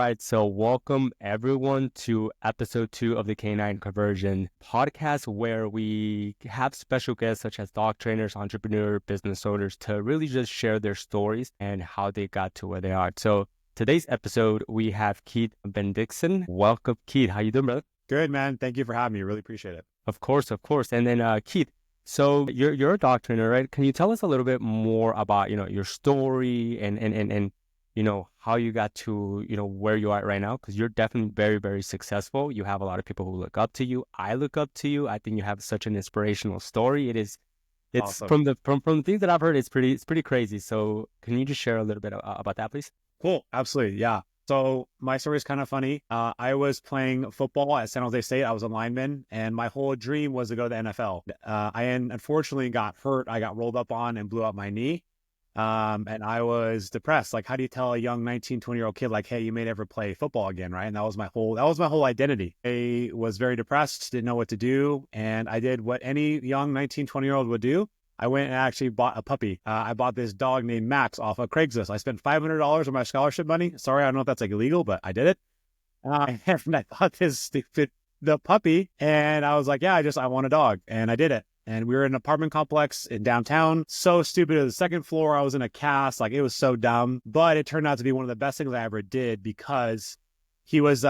right. So welcome everyone to episode 2 of the Canine Conversion Podcast, where we have special guests such as dog trainers, entrepreneurs, business owners to really just share their stories and how they got to where they are. So today's episode, we have Keith Bendixen. Welcome, Keith. How you doing, brother? Good, man. Thank you for having me. Really appreciate it. Of course. And then Keith, so you're a dog trainer, right? Can you tell us a little bit more about, your story and how you got to, where you are right now? Because you're definitely very, very successful. You have a lot of people who look up to you. I look up to you. I think you have such an inspirational story. It's Awesome. from the things that I've heard, it's pretty crazy. So can you just share a little bit about that, please? Cool. Absolutely. Yeah. So my story is kind of funny. I was playing football at San Jose State. I was a lineman, and my whole dream was to go to the NFL. I unfortunately got hurt. I got rolled up on and blew out my knee. And I was depressed. Like, how do you tell a young 19, 20-year-old kid, like, hey, you may never play football again, right? And that was my whole identity. I was very depressed, didn't know what to do. And I did what any young 19, 20-year-old would do. I went and actually bought a puppy. I bought this dog named Max off of Craigslist. I spent $500 of my scholarship money. Sorry, I don't know if that's like illegal, but I did it. And I bought the puppy, and I was like, yeah, I want a dog. And I did it. And we were in an apartment complex in downtown. So stupid. At the second floor, I was in a cast. Like, it was so dumb. But it turned out to be one of the best things I ever did, because he was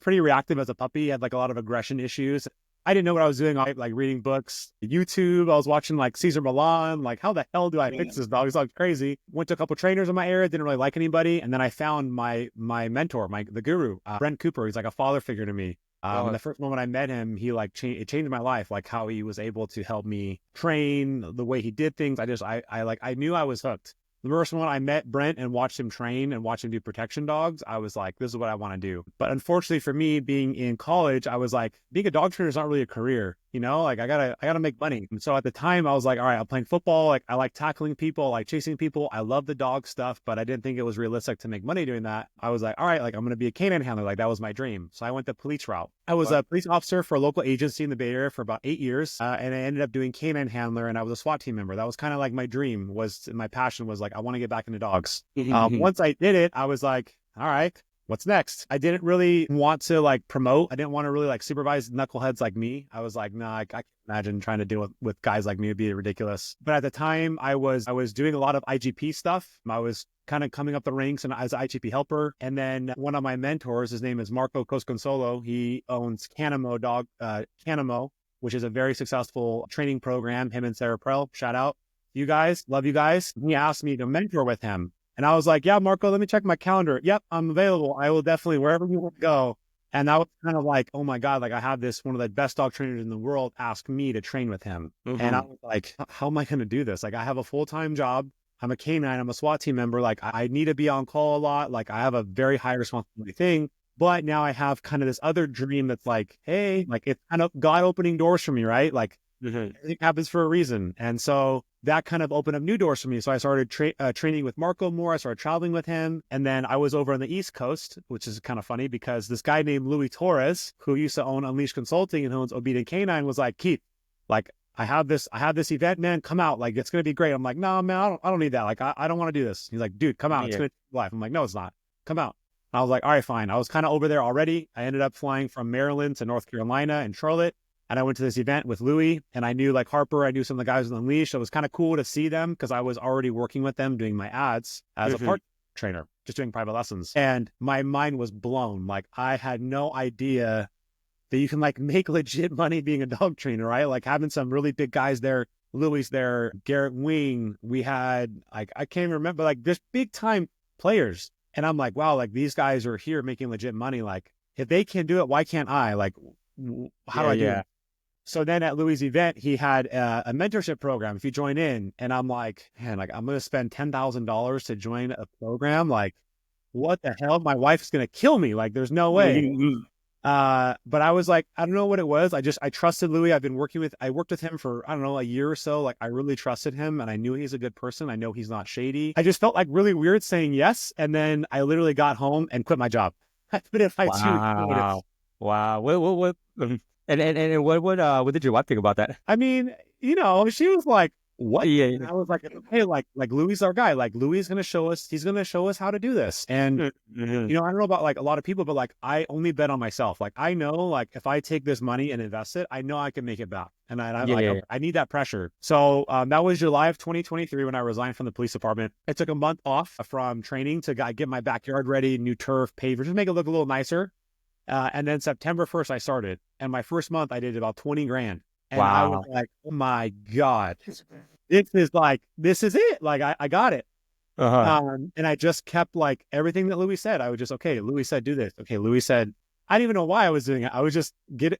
pretty reactive as a puppy. He had like a lot of aggression issues. I didn't know what I was doing. I like reading books, YouTube. I was watching like Cesar Millan. Like, how the hell do I fix this dog? It's like crazy. Went to a couple trainers in my area. Didn't really like anybody. And then I found my mentor, the guru, Brent Cooper. He's like a father figure to me. The first moment I met him, he it changed my life. Like, how he was able to help me train, the way he did things. I knew I was hooked. The first one I met Brent and watched him train and watched him do protection dogs, I was like, this is what I want to do. But unfortunately for me, being in college, I was like, being a dog trainer is not really a career. Like, I gotta make money. And so at the time I was like, all right, I'm playing football. Like, I like tackling people, I like chasing people. I love the dog stuff, but I didn't think it was realistic to make money doing that. I was like, all right, like, I'm going to be a canine handler. Like, that was my dream. So I went the police route. I was a police officer for a local agency in the Bay Area for about 8 years. And I ended up doing canine handler, and I was a SWAT team member. That was kind of like my dream, my passion was like, I want to get back into dogs. Once I did it, I was like, all right, what's next? I didn't really want to like promote. I didn't want to really like supervise knuckleheads like me. I was like, nah, I can't imagine trying to deal with guys like me. It'd be ridiculous. But at the time I was doing a lot of IGP stuff. I was kind of coming up the ranks and as an IGP helper. And then one of my mentors, his name is Marco Cosconsolo. He owns Canimo, which is a very successful training program. Him and Sarah Prell, shout out. You guys, love you guys. He asked me to mentor with him. And I was like, yeah, Marco, let me check my calendar. Yep, I'm available. I will definitely, wherever you want to go. And that was kind of like, oh my God, like, I have one of the best dog trainers in the world ask me to train with him. And I was like, how am I going to do this? Like, I have a full-time job. I'm a canine. I'm a SWAT team member. Like, I need to be on call a lot. Like, I have a very high responsibility thing. But now I have kind of this other dream that's like, hey, like, it's kind of God opening doors for me, right? Like, everything happens for a reason. And so that kind of opened up new doors for me. So I started training with Marco more. I started traveling with him. And then I was over on the East Coast, which is kind of funny because this guy named Louis Torres, who used to own Unleashed Consulting and owns Obedient Canine, was like, Keith, like, I have this event, man, come out. Like, it's going to be great. I'm like, no, man, I don't need that. Like, I don't want to do this. He's like, dude, come out. It's going to change your life. I'm like, no, it's not. Come out. And I was like, all right, fine. I was kind of over there already. I ended up flying from Maryland to North Carolina and Charlotte. And I went to this event with Louis, and I knew like Harper. I knew some of the guys on Unleashed. So it was kind of cool to see them because I was already working with them doing my ads as a part trainer, just doing private lessons. And my mind was blown. Like, I had no idea that you can like make legit money being a dog trainer, right? Like, having some really big guys there. Louis there, Garrett Wing. We had like, I can't even remember, like, just big time players. And I'm like, wow, like, these guys are here making legit money. Like, if they can do it, why can't I? Like, how do I do it? So then at Louis' event, he had a mentorship program if you join in. And I'm like, man, like, I'm going to spend $10,000 to join a program. Like, what the hell? My wife's going to kill me. Like, there's no way. But I was like, I don't know what it was. I trusted Louis. I worked with him for, I don't know, a year or so. Like, I really trusted him and I knew he's a good person. I know he's not shady. I just felt like really weird saying yes. And then I literally got home and quit my job. I put in my 2 notice. Wow. What? And what did your wife think about that? I mean, she was like, what? Yeah. And I was like, hey, like Louis is our guy. Like Louis is going to show us, he's going to show us how to do this. And, Mm-hmm. you know, I don't know about like a lot of people, but like I only bet on myself. Like I know, like if I take this money and invest it, I know I can make it back. And I need that pressure. So that was July of 2023 when I resigned from the police department. I took a month off from training to get my backyard ready, new turf, pavers, just make it look a little nicer. And then September 1st, I started. And my first month, I did about 20 grand. And I was like, oh my God, this is it. Like, I got it. And I just kept like everything that Louis said. I would just, okay, Louis said, do this. Okay, Louis said, I didn't even know why I was doing it. I was just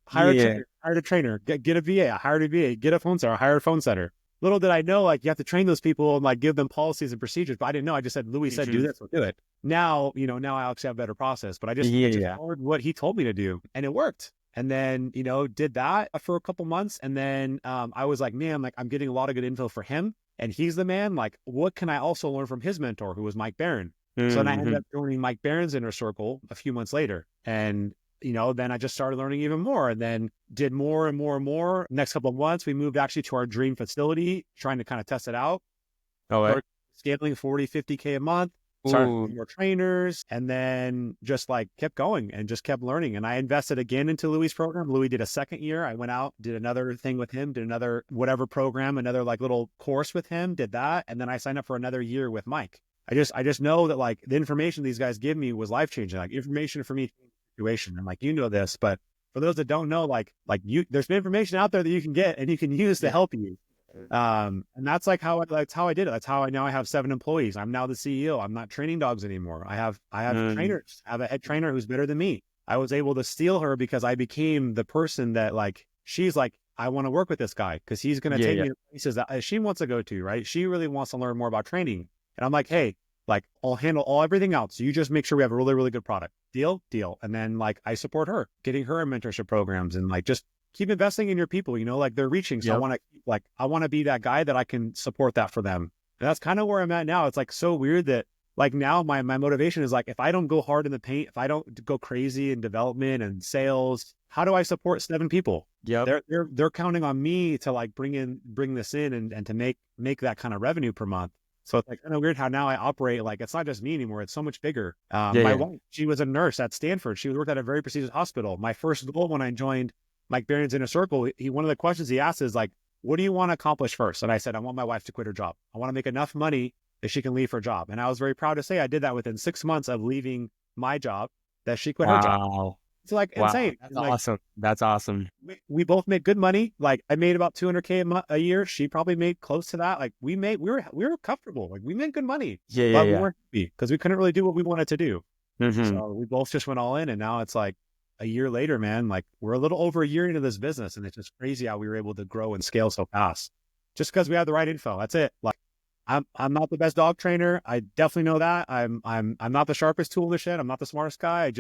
hire a trainer, get a VA. I hired a VA, get a phone setter, I hired a phone setter. Little did I know, like you have to train those people and like give them policies and procedures. But I didn't know. I just said, Louis said, do this, we'll do it. Now, you know, now I actually have a better process, but I just followed what he told me to do and it worked. And then, you know, did that for a couple months. And then I was like, man, like I'm getting a lot of good info for him. And he's the man. Like, what can I also learn from his mentor, who was Mike Barron? So then I ended up joining Mike Barron's inner circle a few months later. And, you know, then I just started learning even more and then did more and more and more. Next couple of months, we moved actually to our dream facility, trying to kind of test it out. Scaling 40, 50K a month. Started more trainers and then just like kept going and just kept learning. And I invested again into Louis' program. Louis did a second year. I went out, did another thing with him, did another whatever program, another like little course with him, did that. And then I signed up for another year with Mike. I just know that like the information these guys give me was life-changing, like information for me situation. And like, you know this, but for those that don't know, like there's information out there that you can get and you can use to help you. And that's like that's how I did it. That's how I have 7 employees. I'm now the CEO. I'm not training dogs anymore. I have trainers. I have a head trainer who's better than me. I was able to steal her because I became the person that like, she's like, I want to work with this guy because he's going to take me to places that she wants to go to, right? She really wants to learn more about training. And I'm like, hey, like I'll handle everything else. So you just make sure we have a really, really good product. Deal. And then like, I support her, getting her in mentorship programs and like, just keep investing in your people, you know, like they're reaching. So I want to be that guy that I can support that for them. And that's kind of where I'm at now. It's like so weird that like now my motivation is like, if I don't go hard in the paint, if I don't go crazy in development and sales, how do I support 7 people? They're counting on me to like bring this in and to make that kind of revenue per month. So it's like kind of weird how now I operate like it's not just me anymore. It's so much bigger. My wife, she was a nurse at Stanford. She worked at a very prestigious hospital. My first goal when I joined Mike Barron's inner circle, one of the questions he asked is like, what do you want to accomplish first? And I said, I want my wife to quit her job. I want to make enough money that she can leave her job. And I was very proud to say I did that within 6 months of leaving my job, that she quit her job. It's like insane. That's like, awesome. That's awesome. We both made good money. Like I made about 200K a year. She probably made close to that. Like we were comfortable. Like we made good money. But we weren't happy because we couldn't really do what we wanted to do. So we both just went all in. And now it's like a year later, man, like we're a little over a year into this business. And it's just crazy how we were able to grow and scale so fast just because we have the right info. That's it. Like I'm not the best dog trainer. I definitely know that. I'm not the sharpest tool in the shed. I'm not the smartest guy.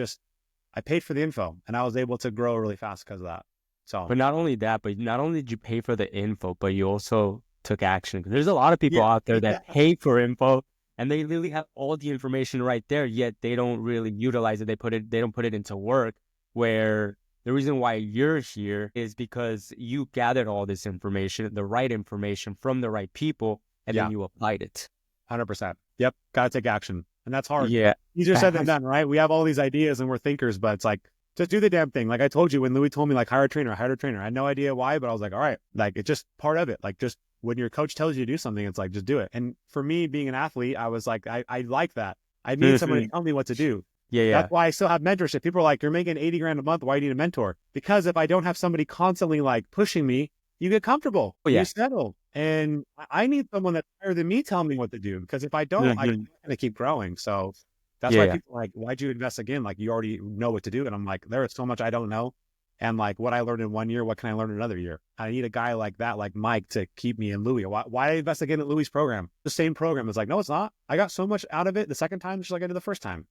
I paid for the info and I was able to grow really fast because of that. So, but not only did you pay for the info, but you also took action. There's a lot of people out there that pay for info and they literally have all the information right there, yet they don't really utilize it. They don't put it into work, where the reason why you're here is because you gathered all this information, the right information from the right people, and then you applied it. 100%. Yep. Got to take action. And that's hard. Yeah. Easier said than done, right? We have all these ideas and we're thinkers, but it's like, just do the damn thing. Like I told you, when Louis told me like hire a trainer, I had no idea why, but I was like, all right, like it's just part of it. Like just when your coach tells you to do something, it's like, just do it. And for me being an athlete, I was like, I like that. I need someone to tell me what to do. That's why I still have mentorship. People are like, you're making 80 grand a month. Why do you need a mentor? Because if I don't have somebody constantly like pushing me, you get comfortable. You settle. And I need someone that's higher than me telling me what to do. Because if I don't, I'm going to keep growing. So that's why people are like, why'd you invest again? Like you already know what to do. And I'm like, there is so much I don't know. And like what I learned in 1 year, what can I learn in another year? I need a guy like that, like Mike, to keep me in Louis. Why invest again in Louis' program? The same program. It's like, no, it's not. I got so much out of it the second time just like I did the first time.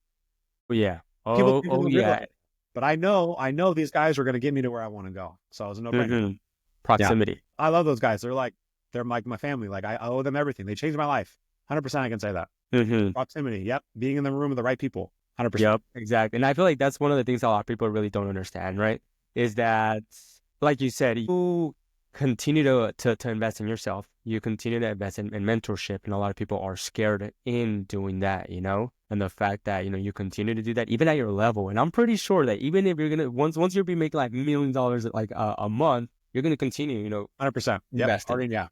People realize it. But I know these guys are going to get me to where I want to go. So it was a no-brainer. Proximity. I love those guys. They're like my family. Like I owe them everything. They changed my life. 100% I can say that. Proximity. Yep. Being in the room with the right people. 100%. Yep, exactly. And I feel like that's one of the things a lot of people really don't understand, right? Is that, like you said, you continue to invest in yourself. You continue to invest in mentorship, and a lot of people are scared in doing that, you know. And the fact that, you know, you continue to do that even at your level, and I'm pretty sure that even if you're gonna once you'll be making like $1 million like a month, you're gonna continue, you know, 100%. investing. Yeah.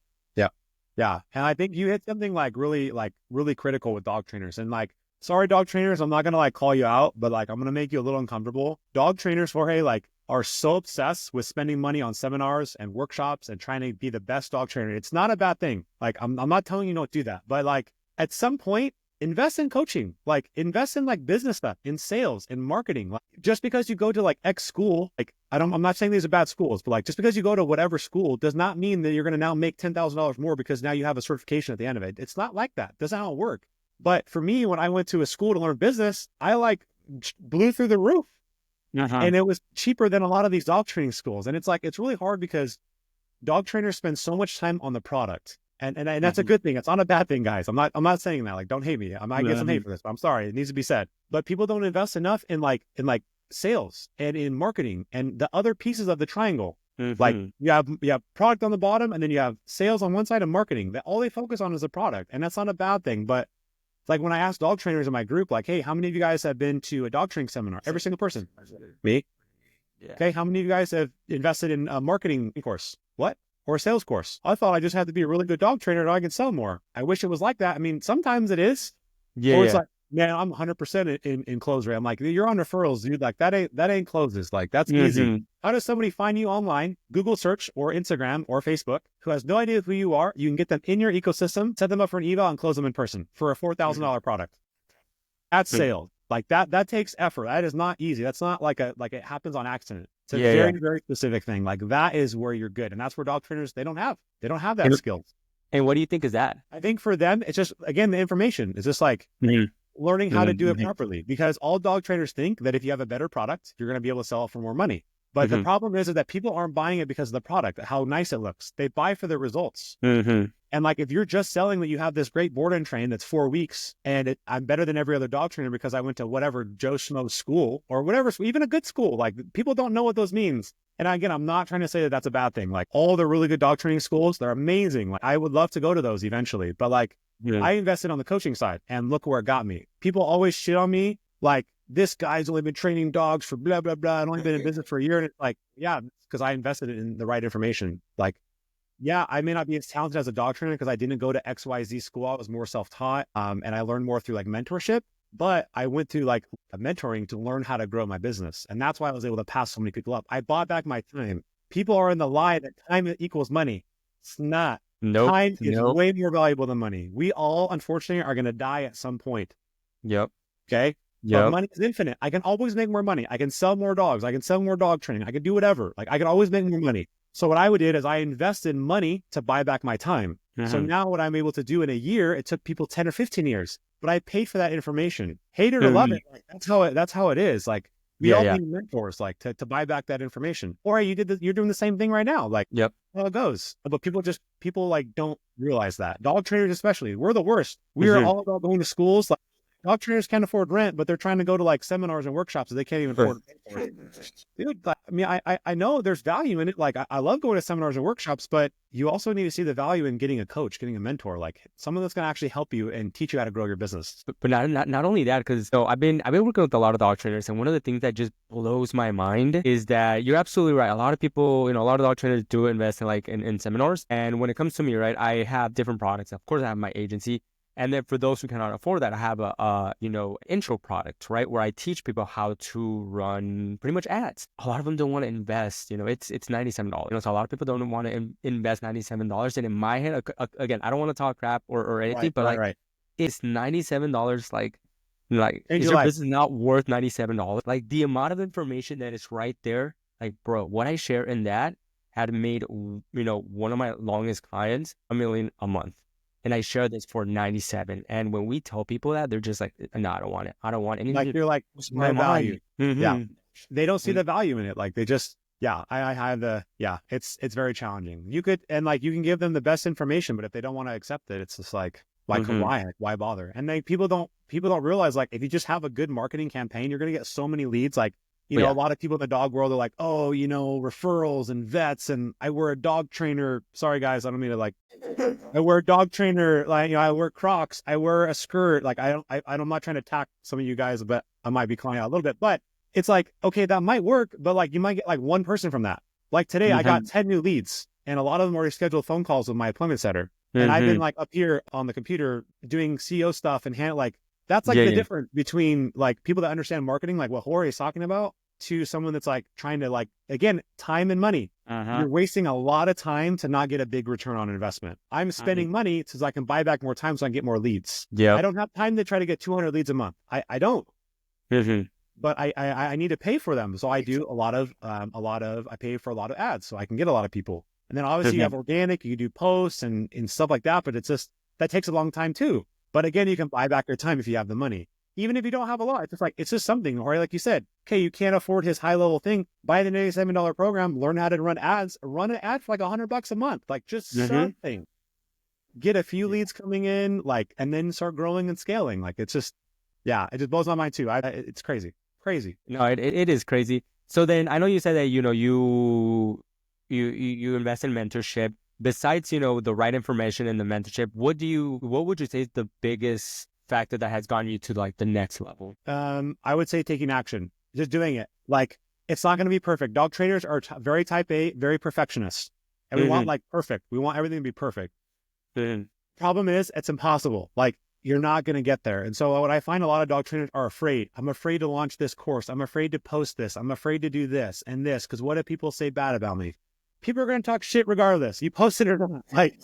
Yeah. And I think you hit something really critical with dog trainers. And like, sorry, dog trainers, I'm not going to like call you out, but like, I'm going to make you a little uncomfortable. Dog trainers, Jorge, like are so obsessed with spending money on seminars and workshops and trying to be the best dog trainer. It's not a bad thing. Like, I'm not telling you don't do that, but like at some point, invest in coaching, like invest in like business stuff, in sales, in marketing. Like, just because you go to like X school, like I'm not saying these are bad schools, but like just because you go to whatever school does not mean that you're going to now make $10,000 more because now you have a certification at the end of it. It's not like that. That's not how it works. But for me, when I went to a school to learn business, I like blew through the roof, and it was cheaper than a lot of these dog training schools. And it's like, it's really hard because dog trainers spend so much time on the product. And that's a good thing. It's not a bad thing, guys. I'm not saying that. Like, don't hate me. I get some hate for this, but I'm sorry. It needs to be said. But people don't invest enough in like sales and in marketing and the other pieces of the triangle. Like you have product on the bottom, and then you have sales on one side and marketing. That all they focus on is the product, and that's not a bad thing. But like when I asked dog trainers in my group, like, hey, how many of you guys have been to a dog training seminar? Every single person. Me. Yeah. Okay. How many of you guys have invested in a marketing course? What? Or a sales course? I thought I just had to be a really good dog trainer and I can sell more. I wish it was like that. I mean, sometimes it is. Yeah. Or it's like, man, I'm 100% in close rate. I'm like, you're on referrals, dude. Like that ain't closes. Like that's easy. How does somebody find you online? Google search or Instagram or Facebook, who has no idea who you are. You can get them in your ecosystem, set them up for an eval, and close them in person for a $4,000 product. That's sales. Like that takes effort. That is not easy. That's not like it happens on accident. It's a very specific thing. Like that is where you're good. And that's where dog trainers, they don't have that skill. And what do you think is that? I think for them, it's just, again, the information is just like learning how to do it properly, because all dog trainers think that if you have a better product, you're going to be able to sell it for more money. But the problem is that people aren't buying it because of the product, how nice it looks. They buy for the results. And like, if you're just selling that you have this great board and train that's 4 weeks and I'm better than every other dog trainer because I went to whatever Joe Schmo school or whatever, even a good school, like people don't know what those means. And again, I'm not trying to say that that's a bad thing. Like all the really good dog training schools, they're amazing. Like I would love to go to those eventually, but like I invested on the coaching side and look where it got me. People always shit on me. Like, this guy's only been training dogs for blah, blah, blah. I've only been in business for a year. And it's like, yeah, because I invested in the right information. Like, yeah, I may not be as talented as a dog trainer because I didn't go to XYZ school. I was more self-taught. And I learned more through like mentorship, but I went through like a mentoring to learn how to grow my business. And that's why I was able to pass so many people up. I bought back my time. People are in the lie that time equals money. It's not. Time is way more valuable than money. We all, unfortunately, are going to die at some point. Okay. But money is infinite. I can always make more money. I can sell more dogs. I can sell more dog training. I can do whatever. Like I can always make more money. So what I did is I invested money to buy back my time. So now what I'm able to do in a year, it took people 10 or 15 years, but I paid for that information. Hate it or love it. Like, that's how it is. Like we all need mentors, like to buy back that information. Or you're doing the same thing right now. Like how it goes. But people like don't realize that. Dog trainers especially, we're the worst. We are all about going to schools. Like, dog trainers can't afford rent, but they're trying to go to like seminars and workshops that they can't even afford. Dude, like, I mean, I know there's value in it. Like I love going to seminars and workshops, but you also need to see the value in getting a coach, getting a mentor, like someone that's going to actually help you and teach you how to grow your business. But not only that, because I've been working with a lot of dog trainers, and one of the things that just blows my mind is that you're absolutely right. A lot of people, a lot of dog trainers do invest in like in seminars. And when it comes to me, right, I have different products. Of course, I have my agency. And then for those who cannot afford that, I have a intro product, right, where I teach people how to run pretty much ads. A lot of them don't want to invest, it's $97. So a lot of people don't want to invest $97. And in my head, again, I don't want to talk crap or anything, it's $97. Like is your business not worth $97? Like the amount of information that is right there, like, bro, what I share in that had made, one of my longest clients $1 million a month. And I share this for 97. And when we tell people that, they're just like, no, I don't want it. I don't want anything. Like you're like, what's my value? Yeah. They don't see the value in it. Like they just, I have it's very challenging. You can give them the best information, but if they don't want to accept it, it's just like why bother? And then people don't realize, like, if you just have a good marketing campaign, you're going to get so many leads. Like You know, a lot of people in the dog world are like, oh, you know, referrals and vets, and I wear a dog trainer. Sorry, guys, I don't mean to like. I wear a dog trainer, like, you know, I wear Crocs, I wear a skirt. Like, I'm not trying to attack some of you guys, but I might be calling out a little bit. But it's like, okay, that might work, but like you might get like one person from that. Like today, I got 10 new leads, and a lot of them already scheduled phone calls with my appointment setter. And I've been like up here on the computer doing CEO stuff and that's like the difference between like people that understand marketing, like what Jorge is talking about, to someone that's like trying to like, again, time and money. You're wasting a lot of time to not get a big return on investment. I'm spending money so I can buy back more time so I can get more leads. I don't have time to try to get 200 leads a month. I don't. But I need to pay for them. So I do I pay for a lot of ads so I can get a lot of people. And then obviously you have organic, you do posts and stuff like that, but it's just, that takes a long time too. But again, you can buy back your time if you have the money. Even if you don't have a lot, it's just something, or like you said, okay, you can't afford his high level thing, buy the $97 program, learn how to run ads, run an ad for like $100 a month, like just something. Get a few leads coming in, like, and then start growing and scaling. Like, it's just, it just blows my mind too. It's crazy. No, it is crazy. So then I know you said that, you know, you invest in mentorship. Besides, you know, the right information and the mentorship, what would you say is the biggest factor that has gotten you to like the next level? I would say taking action, just doing it. Like, it's not going to be perfect. Dog trainers are very type A, very perfectionist. And we want like perfect. We want everything to be perfect. Problem is, it's impossible. Like, you're not going to get there. And so what I find, a lot of dog trainers are afraid. I'm afraid to launch this course. I'm afraid to post this. I'm afraid to do this and this. Because what if people say bad about me? People are going to talk shit regardless. You post it or not. Like,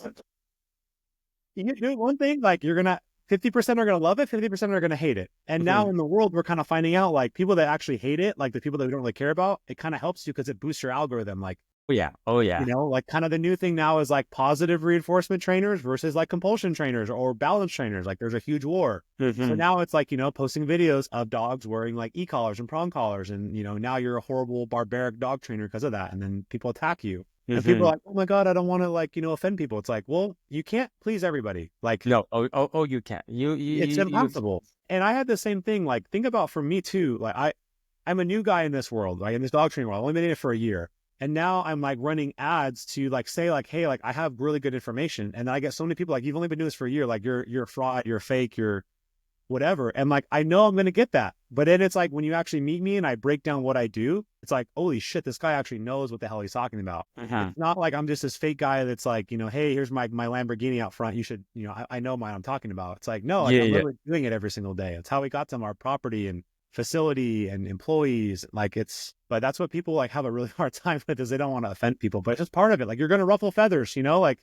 you do one thing, like, you're going to, 50% are going to love it, 50% are going to hate it. And now in the world, we're kind of finding out, like, people that actually hate it, like the people that we don't really care about, it kind of helps you because it boosts your algorithm. Like, oh yeah. You know, like, kind of the new thing now is like positive reinforcement trainers versus like compulsion trainers or balance trainers. Like, there's a huge war. So now it's like, you know, posting videos of dogs wearing like e-collars and prong collars. And, you know, now you're a horrible barbaric dog trainer because of that. And then people attack you. And people are like, oh my God, I don't want to, like, you know, offend people. It's like, well, you can't please everybody. Like, no, you can't. It's impossible. And I had the same thing. Like, think about for me too. Like, I'm a new guy in this world, like in this dog training world. I've only been in it for a year. And now I'm like running ads to like say like, hey, like, I have really good information. And then I get so many people like, you've only been doing this for a year. Like, you're a fraud, you're fake, you're whatever. And like, I know I'm going to get that. But then it's like, when you actually meet me and I break down what I do, it's like, holy shit, this guy actually knows what the hell he's talking about. It's not like I'm just this fake guy that's like, you know, hey, here's my Lamborghini out front. You should, you know, I know what I'm talking about. It's like, no, like, I'm literally doing it every single day. It's how we got to our property and facility and employees. Like, but that's what people like have a really hard time with, is they don't want to offend people, but it's just part of it. Like, you're going to ruffle feathers, you know, like,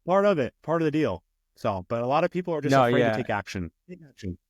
part of it, part of the deal. So, but a lot of people are just afraid to take action.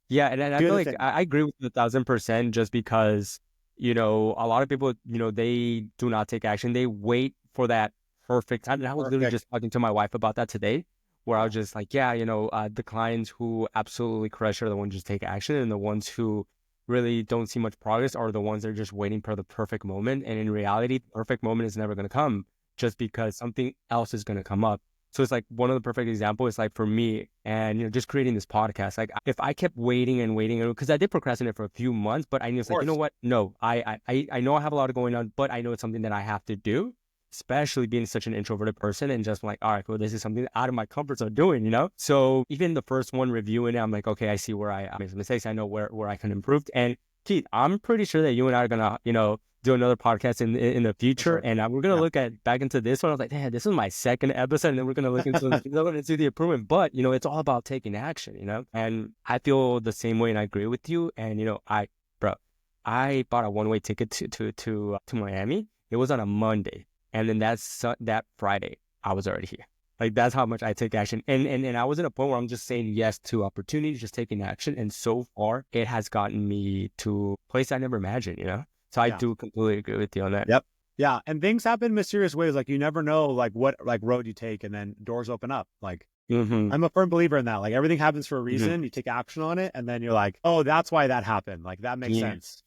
Yeah. And I feel like I agree with you 1,000%, just because, you know, a lot of people, you know, they do not take action. They wait for that perfect time. And I was literally just talking to my wife about that today, where I was just like, you know, the clients who absolutely crush are the ones who just take action, and the ones who really don't see much progress are the ones that are just waiting for the perfect moment. And in reality, the perfect moment is never going to come, just because something else is going to come up. So it's like, one of the perfect examples is like for me, and, you know, just creating this podcast. Like, if I kept waiting and waiting, because I did procrastinate for a few months, but I knew, it's like, you know what? No, I know I have a lot going on, but I know it's something that I have to do, especially being such an introverted person, and just like, all right, cool, this is something out of my comfort zone doing, you know? So even the first one reviewing it, I'm like, okay, I see where I made some mistakes. I know where I can improve. And Keith, I'm pretty sure that you and I are going to, you know, do another podcast in the future. And we're going to look back into this one. I was like, damn, this is my second episode. And then we're going to look into the improvement. But, you know, it's all about taking action, you know? And I feel the same way, and I agree with you. And, you know, I bought a one-way ticket to Miami. It was on a Monday. And then that Friday, I was already here. Like, that's how much I take action. And I was at a point where I'm just saying yes to opportunities, just taking action. And so far, it has gotten me to a place I never imagined, you know? So I do completely agree with you on that. Yep. Yeah. And things happen in mysterious ways. Like, you never know, like, what, like, road you take, and then doors open up. Like, I'm a firm believer in that. Like, everything happens for a reason. You take action on it, and then you're like, oh, that's why that happened. Like, that makes sense.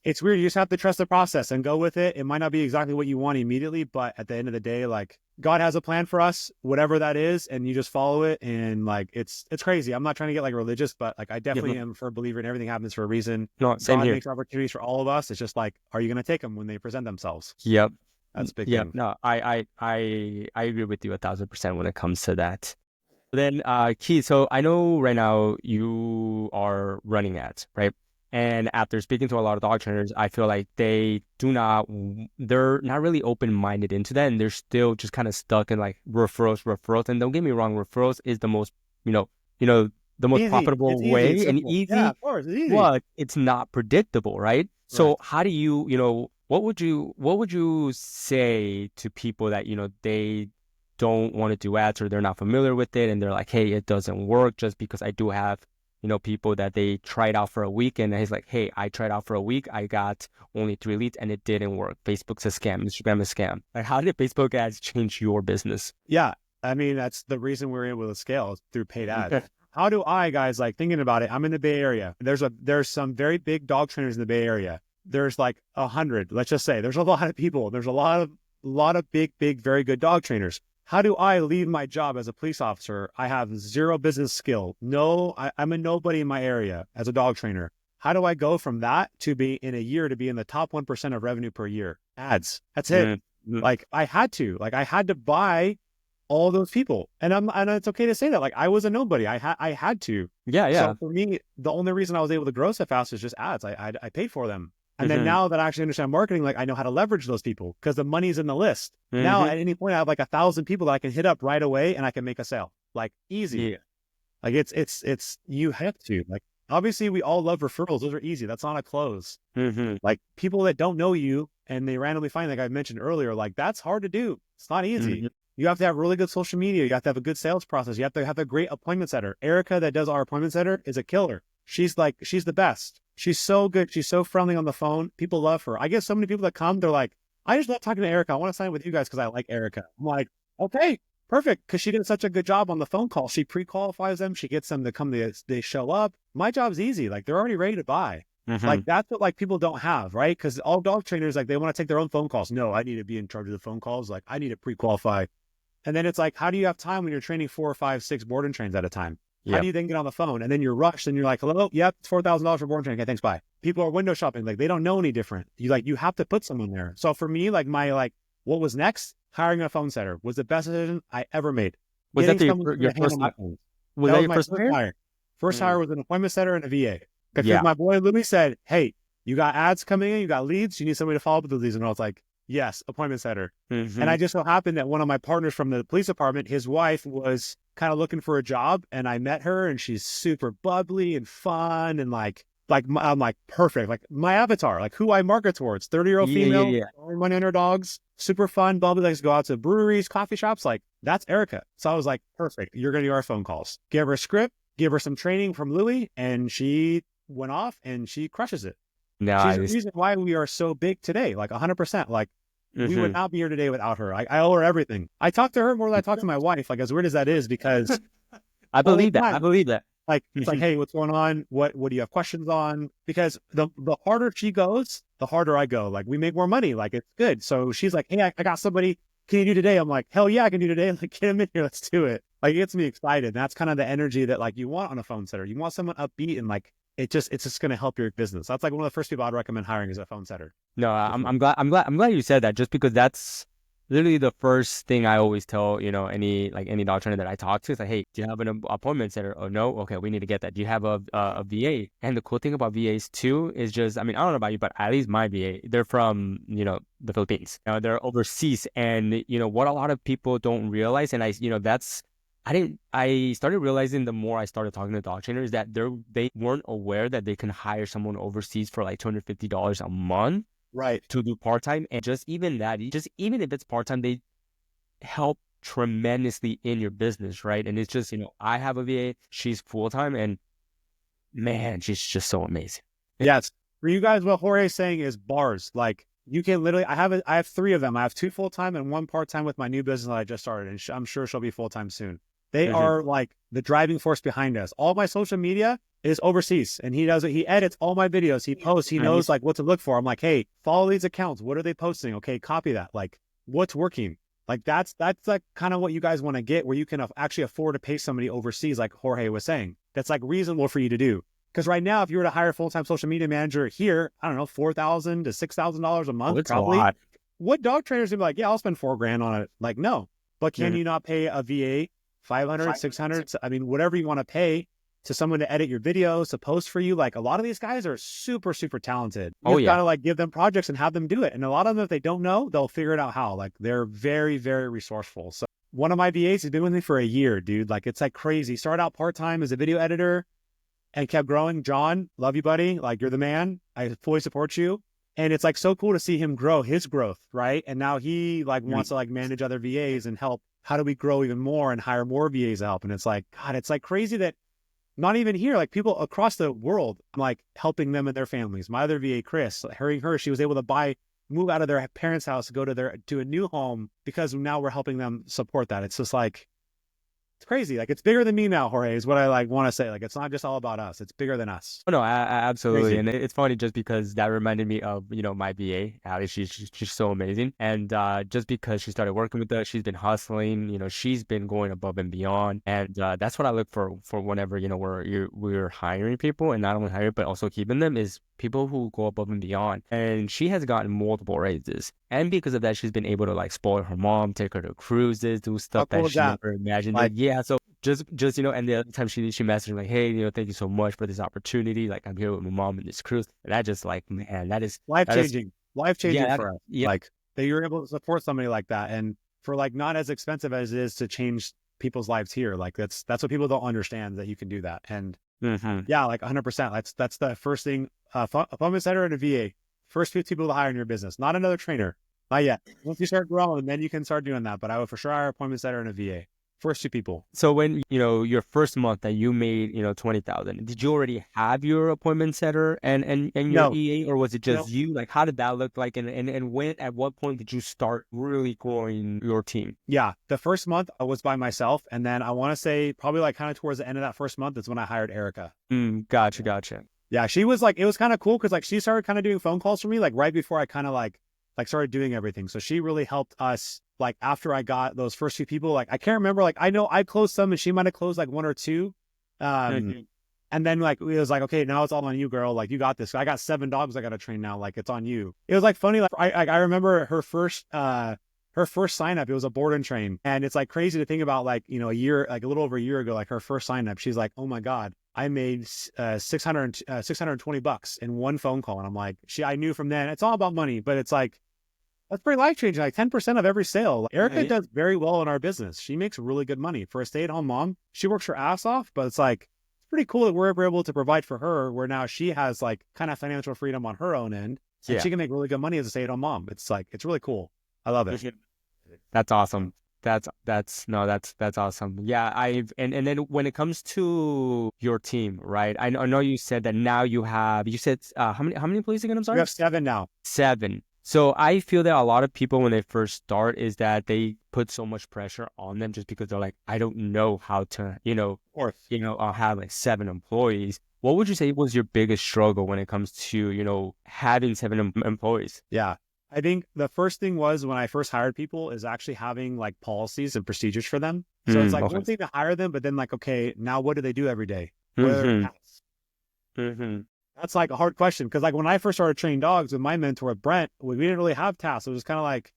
It's weird. You just have to trust the process and go with it. It might not be exactly what you want immediately, but at the end of the day, like, God has a plan for us, whatever that is, and you just follow it. And like, it's crazy. I'm not trying to get like religious, but like, I definitely am a firm believer in everything happens for a reason. No, same God here. makes opportunities for all of us. It's just like, are you going to take them when they present themselves? Yep. That's a big Yep. thing. No, I agree with you 1,000% when it comes to that. Then, Keith, so I know right now you are running ads, right? And after speaking to a lot of dog trainers, I feel like they're not really open-minded into that. And they're still just kind of stuck in like referrals. And don't get me wrong, referrals is the most, the most Easy. profitable It's easy. way It's and simple. easy. Yeah, of course. It's easy. But it's not predictable, right? So Right. how do you, what would you say to people that, they don't want to do ads or they're not familiar with it and they're like, hey, it doesn't work, just because I do have, people that they tried out for a week and he's like, hey, I tried out for a week, I got only 3 leads and it didn't work. Facebook's a scam, Instagram is a scam. Like, how did Facebook ads change your business? Yeah. I mean, that's the reason we're able to scale, through paid ads. How do I, guys, like, thinking about it, I'm in the Bay Area. There's some very big dog trainers in the Bay Area. There's like 100, let's just say. There's a lot of people. There's a lot of big, very good dog trainers. How do I leave my job as a police officer? I have zero business skill. I'm a nobody in my area as a dog trainer. How do I go from that to be in a year to be in the top 1% of revenue per year? Ads. That's it. Like, I had to buy all those people. And it's okay to say that. Like, I was a nobody. I had to. Yeah. So for me, the only reason I was able to grow so fast is just ads. I paid for them. And then now that I actually understand marketing, like, I know how to leverage those people because the money's in the list. Now at any point I have like 1,000 people that I can hit up right away and I can make a sale. Like, easy. Yeah. Like, it's you have to, like, obviously we all love referrals. Those are easy. That's not a close. Like, people that don't know you and they randomly find, like I mentioned earlier, like, that's hard to do. It's not easy. You have to have really good social media. You have to have a good sales process. You have to have a great appointment setter. Erica, that does our appointment setter, is a killer. She's the best. She's so good. She's so friendly on the phone. People love her. I get so many people that come, they're like, I just love talking to Erica. I want to sign with you guys because I like Erica. I'm like, okay, perfect. Because she did such a good job on the phone call. She pre-qualifies them. She gets them to come. They show up. My job's easy. Like, they're already ready to buy. Like, that's what, like, people don't have, right? Because all dog trainers, like, they want to take their own phone calls. No, I need to be in charge of the phone calls. Like, I need to pre-qualify. And then it's like, how do you have time when you're training 4, 5, 6 board and trains at a time? How do you then get on the phone? And then you're rushed and you're like, hello, yep, it's $4,000 for board and train. Okay, thanks, bye. People are window shopping. Like, they don't know any different. You have to put someone there. So for me, like, what was next? Hiring a phone setter was the best decision I ever made. Was that your first hire? Was that your first hire? First hire was an appointment setter and a VA. Because my boy Louis said, hey, you got ads coming in, you got leads, you need somebody to follow up with these. And I was like, yes, appointment setter. And I just so happened that one of my partners from the police department, his wife was kind of looking for a job, and I met her, and she's super bubbly and fun, and I'm like, perfect, like my avatar, like who I market towards. 30-year-old female, throwing money on her dogs, super fun, bubbly, likes to go out to breweries, coffee shops. Like, that's Erica. So I was like, perfect, you're gonna do our phone calls. Give her a script, give her some training from Louis, and she went off and she crushes it. She's the reason why we are so big today, like 100%. Like, we would not be here today without her. I owe her everything. I talk to her more than I talk to my wife, like, as weird as that is, because I believe that. Like, it's like, hey, what's going on? What do you have questions on? Because the harder she goes, the harder I go. Like, we make more money. Like, it's good. So she's like, hey, I got somebody. Can you do today? I'm like, hell yeah, I can do today. I'm like, get him in here. Let's do it. Like, it gets me excited. And that's kind of the energy that, like, you want on a phone setter. You want someone upbeat and, like, it's just going to help your business. That's like one of the first people I'd recommend hiring is a phone setter. No, I'm glad you said that, just because that's literally the first thing I always tell, any dog trainer that I talk to. It's like, hey, do you have an appointment setter? Oh, no? Okay, we need to get that. Do you have a VA? And the cool thing about VAs too is just, I mean, I don't know about you, but at least my VA, they're from, the Philippines. They're overseas. And, what a lot of people don't realize, and I started realizing the more I started talking to dog trainers that they weren't aware that they can hire someone overseas for like $250 a month, right, to do part-time. And even if it's part-time, they help tremendously in your business, right? And it's just, I have a VA, she's full-time, and man, she's just so amazing. Yes. For you guys, what Jorge is saying is bars. Like, you can literally, I have 3 of them. I have 2 full-time and 1 part-time with my new business that I just started, and I'm sure she'll be full-time soon. They are like the driving force behind us. All my social media is overseas, and he does it. He edits all my videos. He posts. He knows like what to look for. I'm like, hey, follow these accounts. What are they posting? Okay, copy that. Like, what's working? Like that's like kind of what you guys want to get, where you can actually afford to pay somebody overseas, like Jorge was saying. That's like reasonable for you to do. Because right now, if you were to hire a full-time social media manager here, I don't know, $4,000 to $6,000 a month, It's a probably. lot. What dog trainers would be like, yeah, I'll spend $4,000 on it? Like, no. But can you not pay a VA 500, 600? I mean, whatever you want to pay to someone to edit your videos, to post for you. Like a lot of these guys are super, super talented. You just gotta like give them projects and have them do it. And a lot of them, if they don't know, they'll figure it out how. Like they're very, very resourceful. So one of my VAs has been with me for a year, dude. Like it's like crazy. Started out part-time as a video editor and kept growing. John, love you, buddy. Like you're the man. I fully support you. And it's like so cool to see him grow his growth, right? And now he like wants to like manage other VAs and help. How do we grow even more and hire more VAs to help? And it's like, God, it's like crazy that not even here, like people across the world, I'm like helping them and their families. My other VA, Chris, she was able to move out of their parents' house, go to a new home because now we're helping them support that. It's just like, it's crazy. Like it's bigger than me now, Jorge, is what I like want to say. Like it's not just all about us. It's bigger than us. Oh, no, absolutely. Crazy. And it's funny just because that reminded me of, my VA, Ali. She's so amazing. And just because she started working with us, she's been hustling, she's been going above and beyond. And that's what I look for whenever, we're hiring people, and not only hiring, but also keeping them, is people who go above and beyond. And she has gotten multiple raises. And because of that, she's been able to like spoil her mom, take her to cruises, do stuff that she never imagined. Like, yeah. So just and the other time she messaged me like, hey, thank you so much for this opportunity. Like I'm here with my mom in this cruise. And I just like, man, that is life-changing yeah, for us. Yeah. Like that you're able to support somebody like that. And for like not as expensive as it is to change people's lives here. Like that's what people don't understand, that you can do that. And yeah, like 100%. That's the first thing. Appointment center and a VA. First 50 people to hire in your business, not another trainer. Not yet. Once you start growing, then you can start doing that. But I would for sure hire appointment center and a VA. First 2 people. So when, your first month that you made, 20,000, did you already have your appointment setter and your EA, or was it just you? Like, how did that look like? And when, at what point did you start really growing your team? Yeah. The first month I was by myself. And then I want to say probably like kind of towards the end of that first month, that's when I hired Erica. Gotcha. Yeah. She was like, it was kind of cool. Cause like she started kind of doing phone calls for me, like right before I kind of like started doing everything. So she really helped us. Like after I got those first 2 people, like I can't remember, like I know I closed some and she might have closed like 1 or 2. And then like it was like, okay, now it's all on you, girl. Like you got this. I got 7 dogs I got to train now. Like it's on you. It was like funny. Like I remember her first sign up. It was a board and train, and it's like crazy to think about like a little over a year ago, like her first sign up. She's like, oh my god, I made $620 in one phone call, and I'm like, I knew from then it's all about money, but it's like. That's pretty life-changing, like 10% of every sale. Erica does very well in our business. She makes really good money. For a stay-at-home mom, she works her ass off, but it's like, it's pretty cool that we're able to provide for her, where now she has like kind of financial freedom on her own end. And she can make really good money as a stay-at-home mom. It's like, it's really cool. I love it. That's awesome. That's awesome. Yeah, and then when it comes to your team, right? I know you said that now you said how many employees again? I'm sorry. We have 7 now. 7. So I feel that a lot of people, when they first start, is that they put so much pressure on them just because they're like, I don't know how to, I'll have like 7 employees. What would you say was your biggest struggle when it comes to, having 7 employees? Yeah. I think the first thing was when I first hired people is actually having like policies and procedures for them. So it's like one thing to hire them, but then like, okay, now what do they do every day? What are their tasks? That's like a hard question. Cause like when I first started training dogs with my mentor, Brent, we didn't really have tasks. It was kind of like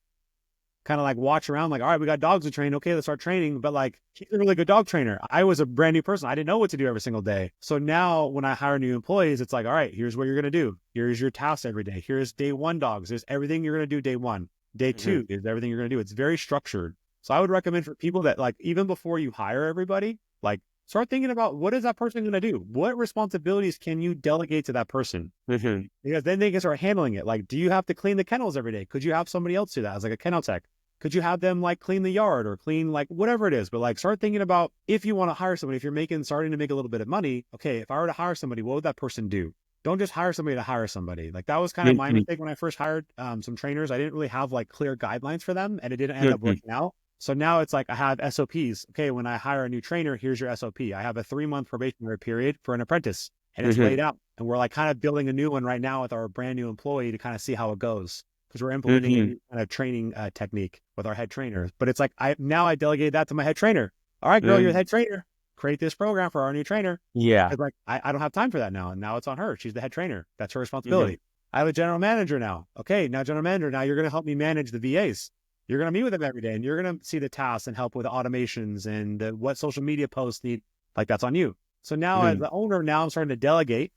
watch around like, all right, we got dogs to train. Okay, let's start training. But like, he's a really good dog trainer. I was a brand new person. I didn't know what to do every single day. So now when I hire new employees, it's like, all right, here's what you're going to do. Here's your tasks every day. Here's day 1 dogs. There's everything you're going to do day 1. Day 2 is everything you're going to do. It's very structured. So I would recommend for people that like, even before you hire everybody, like start thinking about what is that person going to do? What responsibilities can you delegate to that person? Because then they can start handling it. Like, do you have to clean the kennels every day? Could you have somebody else do that as like a kennel tech? Could you have them like clean the yard or clean like whatever it is? But like start thinking about if you want to hire somebody, if you're starting to make a little bit of money, okay, if I were to hire somebody, what would that person do? Don't just hire somebody to hire somebody. Like that was kind of my mistake when I first hired some trainers. I didn't really have like clear guidelines for them, and it didn't end up working out. So now it's like I have SOPs. Okay, when I hire a new trainer, here's your SOP. I have a 3-month probationary period for an apprentice, and it's laid out. And we're like kind of building a new one right now with our brand new employee to kind of see how it goes. because we're implementing a new kind of training technique with our head trainers. But it's like, I delegated that to my head trainer. All right, girl, you're the head trainer. Create this program for our new trainer. Yeah. It's like, I don't have time for that now. And now it's on her. She's the head trainer. That's her responsibility. I have a general manager now. Okay, now general manager, now you're going to help me manage the VAs. You're going to meet with them every day and you're going to see the tasks and help with the automations and what social media posts need. Like, that's on you. So now as the owner, now I'm starting to delegate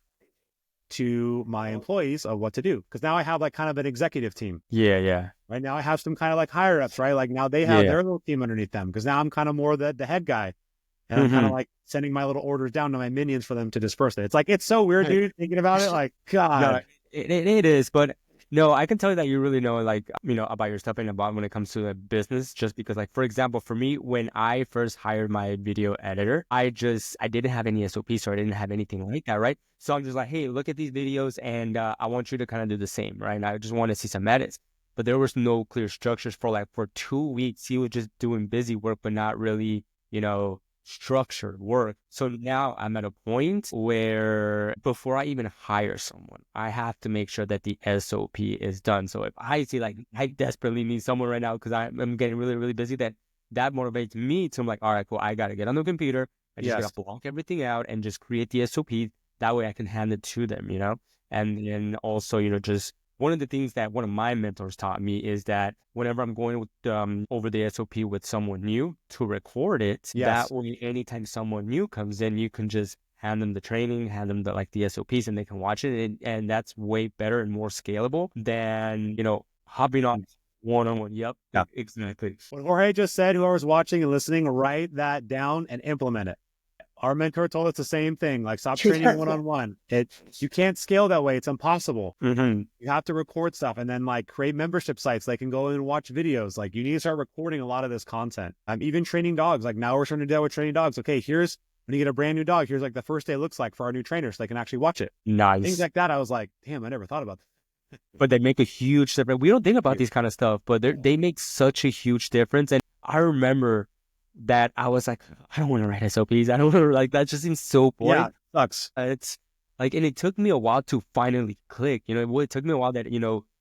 to my employees of what to do. Because now I have like kind of an executive team. Yeah. Right now I have some kind of like higher ups, right? Like now they have their little team underneath them. Because now I'm kind of more the head guy. And I'm kind of like sending my little orders down to my minions for them to disperse it. It's like, it's so weird, dude, thinking about it. Like, God. No, it is. But no, I can tell you that you really know, like, about your stuff and about when it comes to the business, just because, like, for example, for me, when I first hired my video editor, I didn't have any SOPs, so I didn't have anything like that, right? So I'm just like, hey, look at these videos and I want you to kind of do the same, right? And I just want to see some edits. But there was no clear structures for 2 weeks. He was just doing busy work, but not really, structured work. So now I'm at a point where before I even hire someone, I have to make sure that the SOP is done. So if I see like I desperately need someone right now because I'm getting really, really busy, that motivates me to, I'm like, all right, cool, I got to get on the computer. I just got to block everything out and just create the SOP. That way I can hand it to them, and then also, just one of the things that one of my mentors taught me is that whenever I'm going with over the SOP with someone new, to record it. That way, anytime someone new comes in, you can just hand them the training, hand them the SOPs, and they can watch it. And that's way better and more scalable than, hopping on one-on-one. Yep. Yeah, exactly. What Jorge just said, whoever's watching and listening, write that down and implement it. Our mentor told us the same thing, like stop training one-on-one. You can't scale that way. It's impossible. You have to record stuff and then create membership sites. They can go in and watch videos. Like you need to start recording a lot of this content. Even training dogs. Like now we're starting to deal with training dogs. Okay, here's when you get a brand new dog, here's the first day looks like for our new trainers. So they can actually watch it. Nice. Things like that. I was like, damn, I never thought about that. But they make a huge difference. We don't think about these kind of stuff, but they make such a huge difference. And I remember that I was like, I don't want to write SOPs. I don't want to that just seems so boring. Yeah, it sucks. It's and it took me a while to finally click. It took me a while that,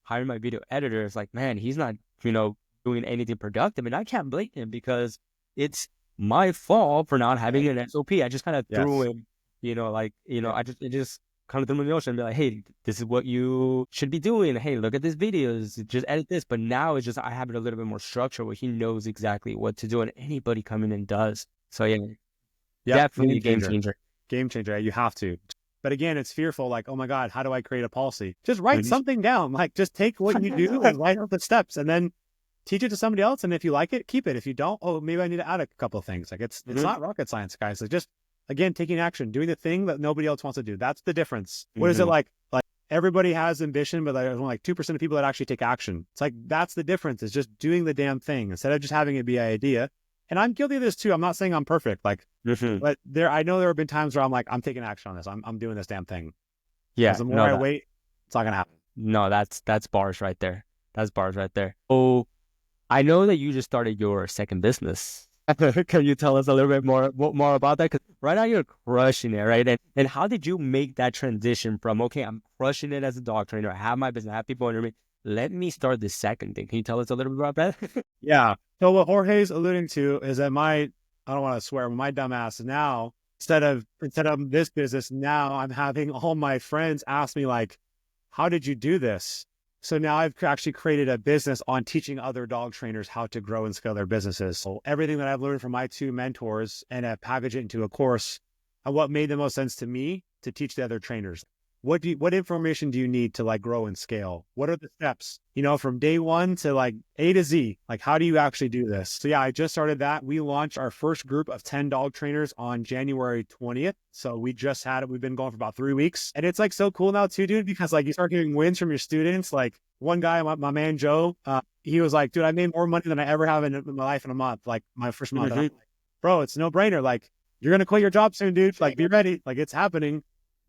hiring my video editor is like, man, he's not, doing anything productive. And I can't blame him because it's my fault for not having an SOP. I just kind of threw him, it just kind of threw him in the ocean and be like, hey, this is what you should be doing. Hey, look at these videos, just edit this. But now it's just, I have it a little bit more structured where he knows exactly what to do and anybody coming in does. So definitely a game changer. Game changer. You have to. But again, it's fearful. Like, oh my God, how do I create a policy? Just write something down. Just take what you do and write out the steps and then teach it to somebody else. And if you like it, keep it. If you don't, maybe I need to add a couple of things. It's not rocket science, guys. It's just, again, taking action, doing the thing that nobody else wants to do. That's the difference. What is it like? Everybody has ambition, but there's only 2% of people that actually take action. It's that's the difference. It's just doing the damn thing instead of just having it be an idea. And I'm guilty of this too. I'm not saying I'm perfect. But I know there have been times where I'm like, I'm taking action on this. I'm doing this damn thing. Yeah. The more I wait, it's not going to happen. No, that's bars right there. That's bars right there. Oh, I know that you just started your second business. Can you tell us a little bit more about that? Because right now you're crushing it, right? And how did you make that transition from, okay, I'm crushing it as a dog trainer, I have my business, I have people under me, let me start the second thing. Can you tell us a little bit about that? Yeah. So what Jorge's alluding to is that I don't want to swear, but my dumbass now, instead of this business, now I'm having all my friends ask me how did you do this? So now I've actually created a business on teaching other dog trainers how to grow and scale their businesses. So everything that I've learned from my two mentors and I package it into a course and what made the most sense to me to teach the other trainers. What information do you need to grow and scale? What are the steps, from day one to A to Z? How do you actually do this? So yeah, I just started that. We launched our first group of 10 dog trainers on January 20th. So we just had it. We've been going for about 3 weeks. And it's so cool now too, dude, because you start getting wins from your students. One guy, my man, Joe, he was like, dude, I made more money than I ever have in my life in a month. My first month. I'm like, bro, it's no brainer. You're going to quit your job soon, dude. Be ready. It's happening.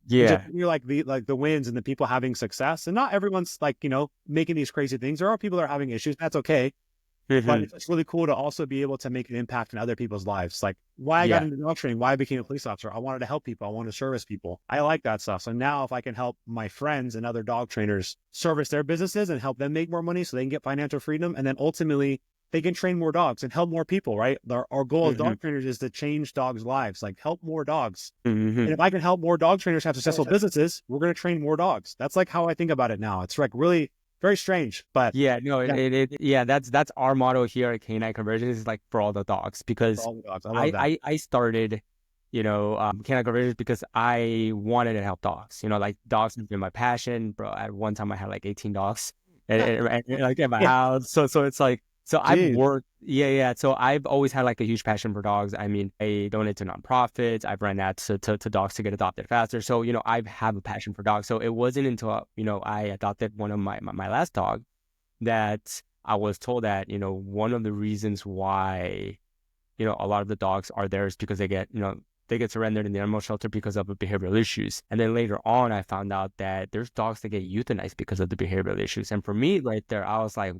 Yeah. You're the wins and the people having success. And not everyone's making these crazy things. There are people that are having issues. That's okay. But Mm-hmm. it's really cool to also be able to make an impact in other people's lives. Like why I got Yeah. into dog training, why I became a police officer. I wanted to help people. I wanted to service people. I like that stuff. So now if I can help my friends and other dog trainers service their businesses and help them make more money so they can get financial freedom, and then ultimately they can train more dogs and help more people, right? Our goal as Mm-hmm. dog trainers is to change dogs' lives, like help more dogs. Mm-hmm. And if I can help more dog trainers have successful businesses, we're going to train more dogs. That's like how I think about it now. It's like really very strange, but Yeah, no, yeah, yeah, that's our motto here at Canine Conversions is like for all the dogs for because all the dogs. I love that. I started, Canine Conversions because I wanted to help dogs. Like dogs have been my passion, bro. At one time I had like 18 dogs and, like in my Yeah. house. So it's like, so I've Jeez. worked, yeah. So I've always had like a huge passion for dogs. I mean, I donate to nonprofits. I've run ads to dogs to get adopted faster. So, I have a passion for dogs. So it wasn't until, I adopted one of my last dog that I was told that, one of the reasons why, a lot of the dogs are there is because they get surrendered in the animal shelter because of the behavioral issues. And then later on, I found out that there's dogs that get euthanized because of the behavioral issues. And for me right there, I was like,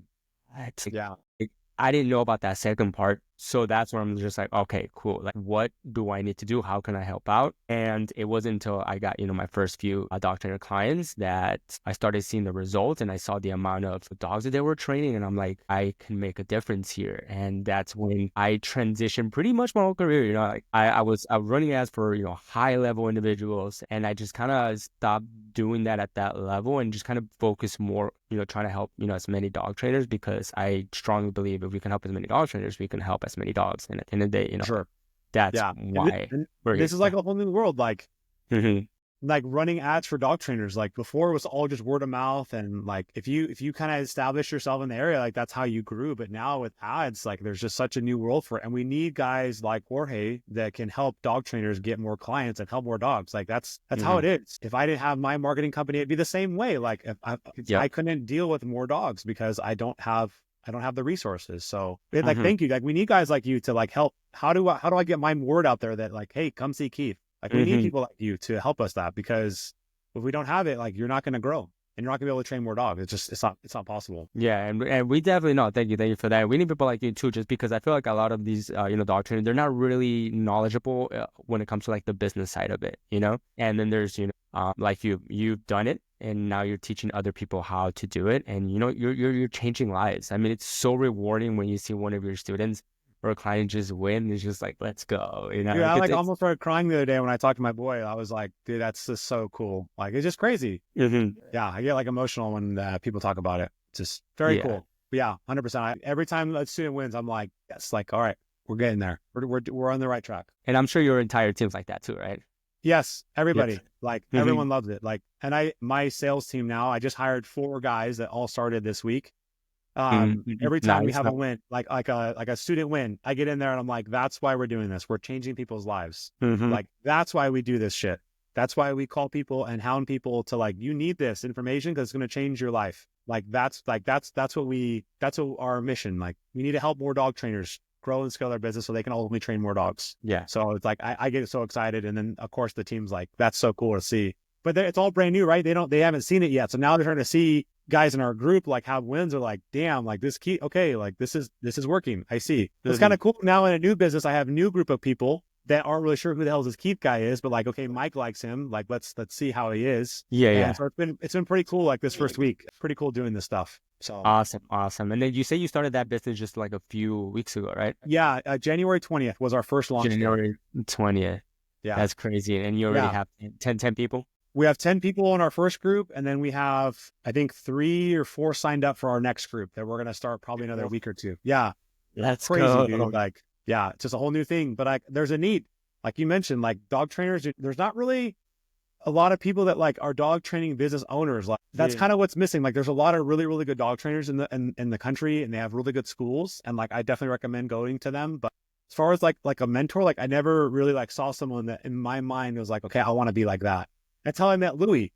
what? Yeah. Like, I didn't know about that second part. So that's where I'm just like, okay, cool. Like, what do I need to do? How can I help out? And it wasn't until I got, my first few dog trainer clients that I started seeing the results and I saw the amount of dogs that they were training. And I'm like, I can make a difference here. And that's when I transitioned pretty much my whole career. Like I was running ads for, high level individuals. And I just kind of stopped doing that at that level and just kind of focus more, trying to help, as many dog trainers because I strongly believe if we can help as many dog trainers, we can help as many dogs. And at the end of the day, Sure. that's Yeah. why we're here. This is like a whole new world. Like Mhm. running ads for dog trainers. Like before it was all just word of mouth. And like, if you kind of establish yourself in the area, like that's how you grew. But now with ads, like there's just such a new world for it. And we need guys like Jorge that can help dog trainers get more clients and help more dogs. Like that's how it is. If I didn't have my marketing company, it'd be the same way. Like if I couldn't deal with more dogs because I don't have the resources. So like, thank you. Like we need guys like you to like help. How do I get my word out there that like, hey, come see Keith. Like we need people like you to help us that because if we don't have it, like you're not going to grow and you're not gonna be able to train more dogs. It's not possible. Yeah, and we definitely know. Thank you for that. We need people like you too, just because I feel like a lot of these, dog trainers, they're not really knowledgeable when it comes to like the business side of it, And then there's, like you've done it, and now you're teaching other people how to do it, and you're changing lives. I mean, it's so rewarding when you see one of your students or a client just win. It's just like, let's go, Dude, Like, I like almost started crying the other day when I talked to my boy. I was like, dude, that's just so cool. Like, it's just crazy. Mhm. Yeah, I get like emotional when people talk about it. It's just very cool. But yeah, 100%. Every time a student wins, I'm like, yes, like, all right, we're getting there. We're on the right track. And I'm sure your entire team's like that too, right? Yes, everybody. Yes. Like everyone loves it. Like, and my sales team now, I just hired 4 guys that all started this week. Every time we have a win, like a student win, I get in there and I'm like, that's why we're doing this. We're changing people's lives. Like, that's why we do this shit. That's why we call people and hound people to like, you need this information because it's going to change your life. That's what our mission. Like, we need to help more dog trainers grow and scale their business so they can ultimately train more dogs. Yeah. So it's like, I get so excited. And then of course the team's like, that's so cool to see, but it's all brand new, right? They haven't seen it yet. So now they're trying to see guys in our group like have wins, are like, damn, like this key. Okay. Like this is working. I see. It's kind of cool. Now in a new business, I have a new group of people that aren't really sure who the hell this Keith guy is, but like, okay, Mike likes him. Like, let's see how he is. Yeah. So it's been pretty cool. Like this first week, pretty cool doing this stuff. So awesome. And then you say you started that business just like a few weeks ago, right? Yeah, January 20th was our first launch. January 20th. Yeah, that's crazy. And you already have 10 people. We have 10 people in our first group, and then we have, I think, 3 or 4 signed up for our next group that we're going to start probably another week or 2. Yeah. That's crazy, go. Dude. Like, yeah, it's just a whole new thing. But there's a need. Like you mentioned, like dog trainers, there's not really a lot of people that like are dog training business owners. Like that's kind of what's missing. Like there's a lot of really, really good dog trainers in the country, and they have really good schools. And like, I definitely recommend going to them. But as far as like a mentor, like I never really like saw someone that in my mind was like, okay, I want to be like that. That's how I met Louis.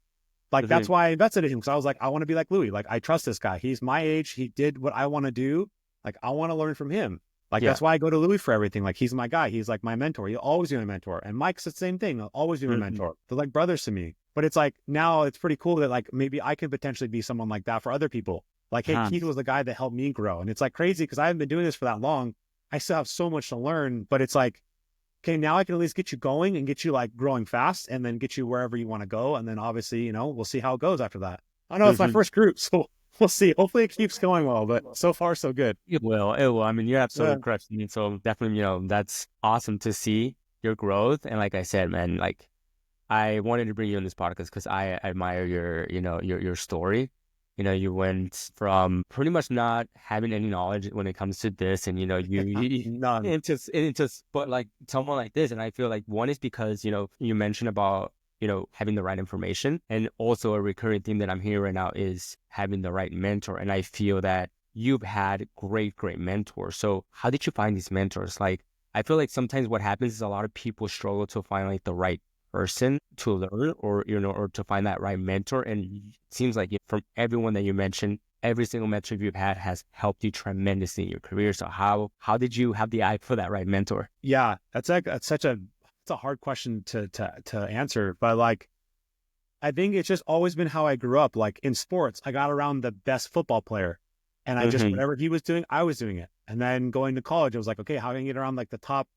Like, that's why I invested in him. Because I was like, I want to be like Louis. Like, I trust this guy. He's my age. He did what I want to do. Like, I want to learn from him. Like, that's why I go to Louis for everything. Like, he's my guy. He's like my mentor. He'll always be my mentor. And Mike's the same thing. He'll always be my mentor. They're like brothers to me. But it's like, now it's pretty cool that like, maybe I can potentially be someone like that for other people. Like, hey, Keith was the guy that helped me grow. And it's like crazy because I haven't been doing this for that long. I still have so much to learn, but it's like, okay, now I can at least get you going and get you like growing fast and then get you wherever you want to go. And then obviously, we'll see how it goes after that. I know it's my first group, so we'll see. Hopefully it keeps going well, but so far so good. It will. I mean, you're absolutely correct. I mean, so definitely, that's awesome to see your growth. And like I said, man, like I wanted to bring you on this podcast because I admire your story. You went from pretty much not having any knowledge when it comes to this, and you None. into but like someone like this. And I feel like one is because you mentioned about having the right information, and also a recurring theme that I'm hearing right now is having the right mentor. And I feel that you've had great mentors. So how did you find these mentors? Like, I feel like sometimes what happens is a lot of people struggle to find like the right person to learn or to find that right mentor. And it seems like from everyone that you mentioned, every single mentor you've had has helped you tremendously in your career. So how did you have the eye for that right mentor? Yeah, it's a hard question to answer, but like, I think it's just always been how I grew up. Like in sports, I got around the best football player, and I just, whatever he was doing, I was doing it. And then going to college, I was like, okay, how can I get around like the top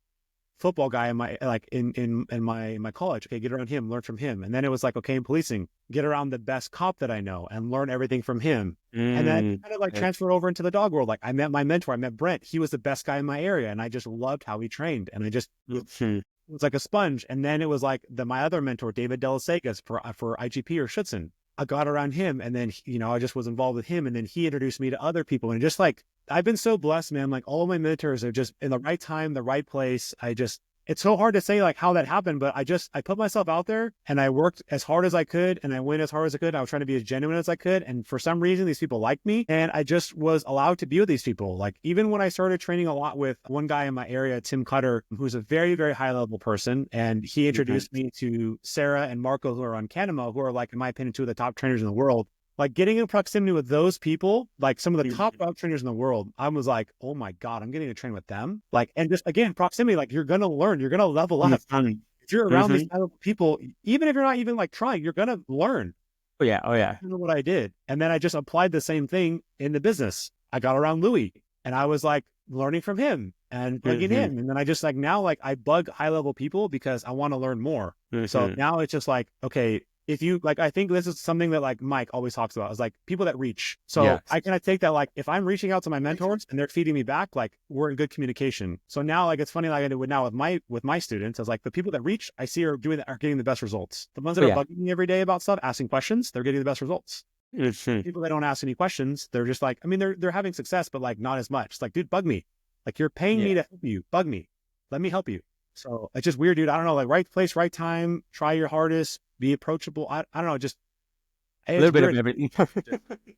football guy in my college? Okay, get around him, learn from him. And then it was like, okay, in policing, get around the best cop that I know and learn everything from him. And then kind of like transfer over into the dog world. Like I met my mentor, I met Brent. He was the best guy in my area, and I just loved how he trained. And I just was like a sponge. And then it was like my other mentor, David Delasegas for IGP or Schutzen. I got around him, and then I just was involved with him, and then he introduced me to other people. And just like, I've been so blessed, man. Like all of my mentors are just in the right time, the right place. It's so hard to say like how that happened, but I put myself out there and I worked as hard as I could and I went as hard as I could. I was trying to be as genuine as I could. And for some reason, these people liked me, and I just was allowed to be with these people. Like even when I started training a lot with one guy in my area, Tim Cutter, who's a very, very high level person. And he introduced me to Sarah and Marco, who are on Canema, who are like, in my opinion, two of the top trainers in the world. Like getting in proximity with those people, like some of the top dog trainers in the world, I was like, oh my God, I'm getting to train with them. Like, and just again, proximity, like you're going to learn, you're going to level up. If you're around these kind of people, even if you're not even like trying, you're going to learn. Oh yeah. That's what I did. And then I just applied the same thing in the business. I got around Louis, and I was like learning from him and bugging him. And then I just like, now like I bug high level people because I want to learn more. So now it's just like, okay, if you like, I think this is something that like Mike always talks about, is like people that reach. So I kind of take that, like if I'm reaching out to my mentors and they're feeding me back, like we're in good communication. So now like, it's funny, like I do now with my students, is like the people that reach, I see are getting the best results. The ones that are bugging me every day about stuff, asking questions, they're getting the best results. People that don't ask any questions, they're just like, I mean, they're having success, but like not as much. It's like, dude, bug me. Like you're paying me to help you, bug me. Let me help you. So it's just weird, dude. I don't know, like right place, right time, try your hardest, be approachable. I don't know, just a little bit of everything.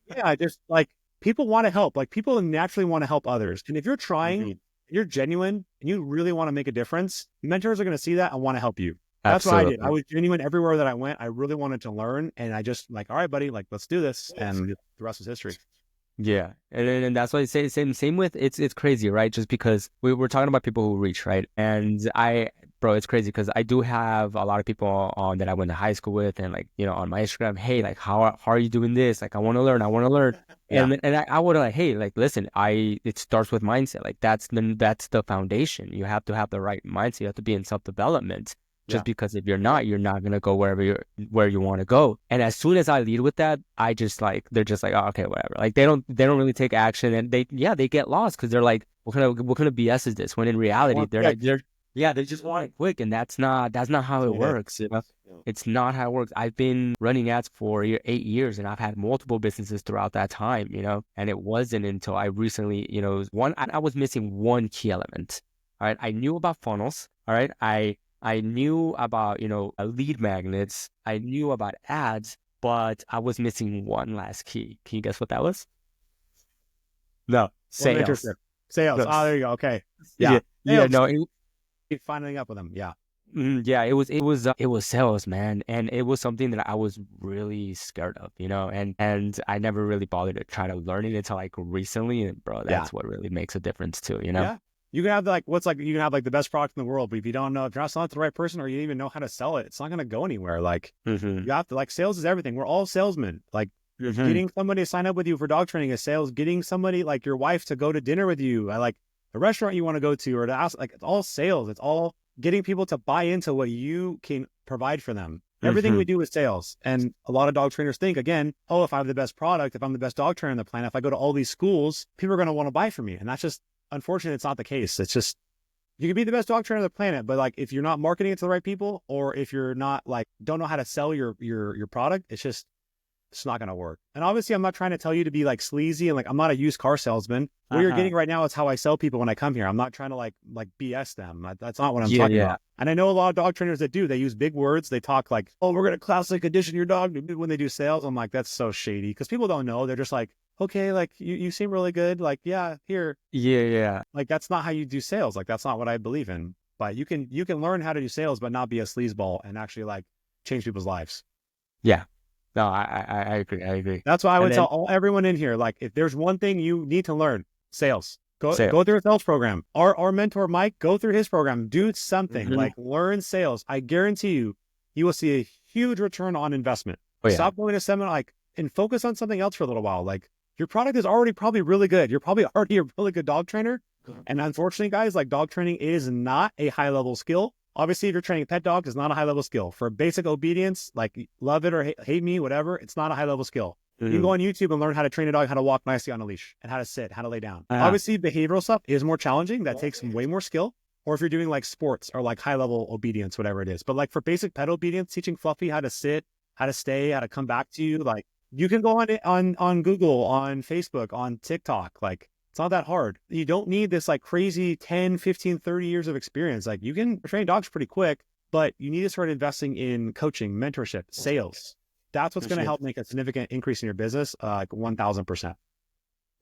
Yeah, just like people want to help. Like people naturally want to help others. And if you're trying, you're genuine, and you really want to make a difference, mentors are going to see that and want to help you. That's what I did. I was genuine everywhere that I went. I really wanted to learn, and I just like, all right, buddy, like let's do this. And the rest is history. Yeah. And that's why I say same with it's crazy, right? Just because we're talking about people who reach, right? And it's crazy because I do have a lot of people on that I went to high school with, and like, on my Instagram, hey, like how are you doing this? Like I want to learn. And I would like, hey, like listen, it starts with mindset. Like that's the foundation. You have to have the right mindset. You have to be in self-development. Just because if you're not going to go where you want to go. And as soon as I lead with that, I just like, they're just like, oh, okay, whatever. Like they don't really take action, and they get lost because they're like, what kind of BS is this? When in reality, they just want it quick, and that's not how it works. It's not how it works. I've been running ads for 8 years, and I've had multiple businesses throughout that time, and it wasn't until I recently, I was missing one key element. All right. I knew about funnels. All right. I knew about, lead magnets. I knew about ads, but I was missing one last key. Can you guess what that was? No, sales. Sales. No. Oh, there you go. Okay. Yeah. Finding up with them. Yeah. It was sales, man. And it was something that I was really scared of, and I never really bothered to try to learn it until like recently. And bro, that's what really makes a difference too, Yeah. You can have you can have like the best product in the world, but if you're not selling it to the right person, or you don't even know how to sell it, it's not going to go anywhere. Like you have to, like, sales is everything. We're all salesmen. Like Getting somebody to sign up with you for dog training is sales. Getting somebody like your wife to go to dinner with you, like the restaurant you want to go to, or to ask, like it's all sales. It's all getting people to buy into what you can provide for them. Everything we do is sales. And a lot of dog trainers think, again, oh, if I have the best product, if I'm the best dog trainer on the planet, if I go to all these schools, people are going to want to buy from me. And that's just, unfortunately, it's not the case. It's just, you can be the best dog trainer on the planet, but like if you're not marketing it to the right people, or if you're not like, don't know how to sell your product, it's not going to work. And obviously I'm not trying to tell you to be like sleazy and like, I'm not a used car salesman. What you're getting right now is how I sell people when I come here. I'm not trying to like BS them. That's not what I'm talking about. And I know a lot of dog trainers that do, they use big words. They talk like, oh, we're going to classically condition your dog when they do sales. I'm like, that's so shady, because people don't know. They're just like, okay, like you seem really good. Like, yeah, here. Yeah. Like, that's not how you do sales. Like, that's not what I believe in. But you can learn how to do sales, but not be a sleazeball and actually like change people's lives. Yeah. No, I agree. That's why I would tell everyone in here, like, if there's one thing you need to learn, sales. Go through a sales program. Our mentor, Mike, go through his program. Do something, like learn sales. I guarantee you will see a huge return on investment. Stop going to seminar, like, and focus on something else for a little while. Like, your product is already probably really good. You're probably already a really good dog trainer. And unfortunately, guys, like, dog training is not a high level skill. Obviously, if you're training pet dogs, it's not a high level skill. For basic obedience, like love it or hate me, whatever, it's not a high level skill. You can go on YouTube and learn how to train a dog, how to walk nicely on a leash, and how to sit, how to lay down. Obviously, behavioral stuff is more challenging. That takes way more skill. Or if you're doing like sports or like high level obedience, whatever it is. But like for basic pet obedience, teaching Fluffy how to sit, how to stay, how to come back to you, like you can go on Google, on Facebook, on TikTok, like. It's not that hard. You don't need this like crazy 10, 15, 30 years of experience. Like, you can train dogs pretty quick, but you need to start investing in coaching, mentorship, sales. That's what's going to help make a significant increase in your business, like 1000%.